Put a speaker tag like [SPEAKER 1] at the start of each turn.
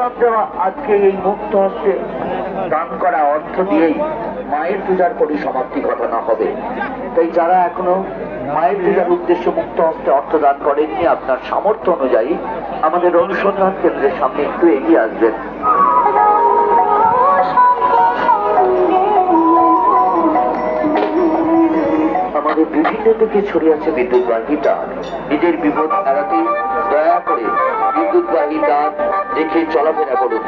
[SPEAKER 1] প্রসাদ দেওয়া আজকে এই মুক্ত হস্তে দান করা অর্থ দিয়েই মায়ের পূজার পরিসমাপ্তি ঘটানো হবে। তাই যারা এখনো মায়ের পূজার উদ্দেশ্যে মুক্ত হস্তে অর্থ দান করেননি, আপনার সামর্থ্য অনুযায়ী আমাদের অনুসন্ধান কেন্দ্রের সামনে একটু এগিয়ে আসবেন। আমাদের বিভিন্ন দিকে ছড়িয়ে আছে বিদ্যুৎবাহী তার। নিজের বিপদ এড়াতে দয়া করে বিদ্যুৎবাহী তার দেখে চলাফেরা করুন।